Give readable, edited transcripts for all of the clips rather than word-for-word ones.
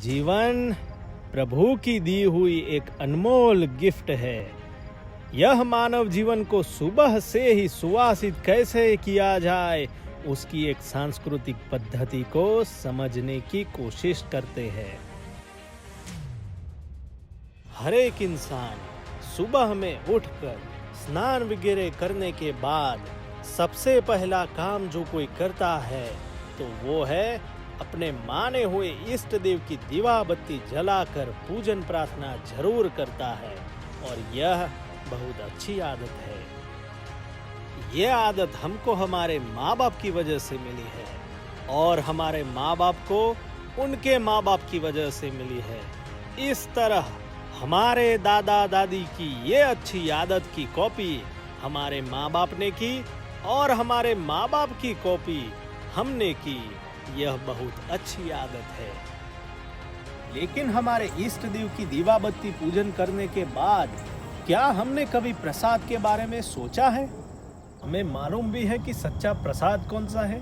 जीवन प्रभु की दी हुई एक अनमोल गिफ्ट है। यह मानव जीवन को सुबह से ही सुवासित कैसे किया जाए, उसकी एक सांस्कृतिक पद्धति को समझने की कोशिश करते हैं। हर एक इंसान सुबह में उठकर स्नान वगैरह करने के बाद सबसे पहला काम जो कोई करता है तो वो है अपने माने हुए इष्ट देव की दीवा बत्ती जलाकर पूजन प्रार्थना जरूर करता है। और यह बहुत अच्छी आदत है। यह आदत हमको हमारे माँ बाप की वजह से मिली है और हमारे माँ बाप को उनके माँ बाप की वजह से मिली है। इस तरह हमारे दादा दादी की ये अच्छी आदत की कॉपी हमारे माँ बाप ने की और हमारे माँ बाप की कॉपी हमने की। यह बहुत अच्छी आदत है। लेकिन हमारे इष्ट देव की दीवा बत्ती पूजन करने के बाद क्या हमने कभी प्रसाद के बारे में सोचा है? हमें मालूम भी है कि सच्चा प्रसाद कौन सा है।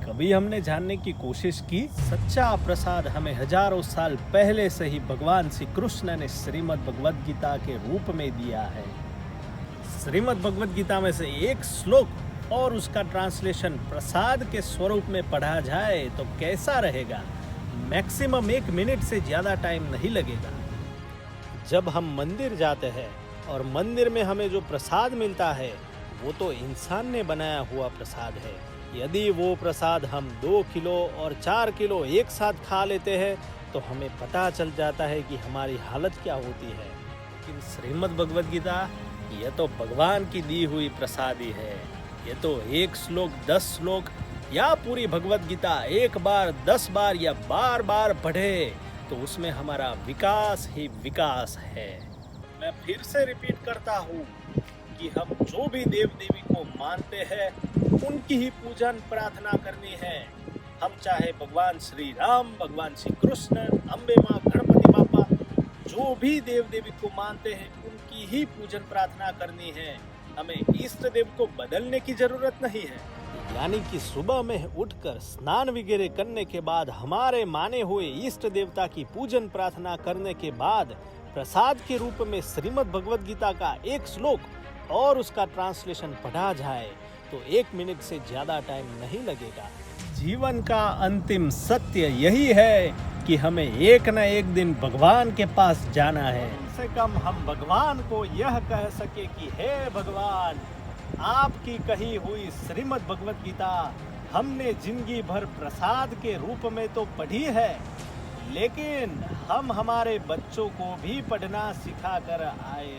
कभी हमने जानने की कोशिश की? सच्चा प्रसाद हमें हजारों साल पहले से ही भगवान श्री कृष्ण ने श्रीमद् भगवद गीता के रूप में दिया है। श्रीमद् भगवद गीता में से एक श्लोक और उसका ट्रांसलेशन प्रसाद के स्वरूप में पढ़ा जाए तो कैसा रहेगा? मैक्सिमम 1 मिनट से ज्यादा टाइम नहीं लगेगा। जब हम मंदिर जाते हैं और मंदिर में हमें जो प्रसाद मिलता है वो तो इंसान ने बनाया हुआ प्रसाद है। यदि वो प्रसाद हम 2 किलो और 4 किलो एक साथ खा लेते हैं तो हमें पता चल जाता है कि हमारी हालत क्या होती है। लेकिन श्रीमद् भगवद गीता यह तो भगवान की दी हुई प्रसादी है। ये तो एक श्लोक 10 श्लोक या पूरी भगवद गीता एक बार 10 बार या बार बार पढ़े तो उसमें हमारा विकास ही विकास है। मैं फिर से रिपीट करता हूँ कि हम जो भी देव देवी को मानते हैं उनकी ही पूजन प्रार्थना करनी है। हम चाहे भगवान श्री राम, भगवान श्री कृष्ण, अम्बे माँ, गणपति बापा, जो भी देव देवी को मानते हैं उनकी ही पूजन प्रार्थना करनी है। हमें इष्ट देव को बदलने की जरूरत नहीं है। यानी कि सुबह में उठकर स्नान वगैरह करने के बाद हमारे माने हुए इष्ट देवता की पूजन प्रार्थना करने के बाद प्रसाद के रूप में श्रीमद् भगवद गीता का एक श्लोक और उसका ट्रांसलेशन पढ़ा जाए तो 1 मिनट से ज्यादा टाइम नहीं लगेगा। जीवन का अंतिम सत्य यही है कि हमें एक न एक दिन भगवान के पास जाना है। कम से कम हम भगवान को यह कह सके कि हे भगवान, आपकी कही हुई श्रीमद् भगवद गीता हमने जिंदगी भर प्रसाद के रूप में तो पढ़ी है, लेकिन हम हमारे बच्चों को भी पढ़ना सिखा कर आए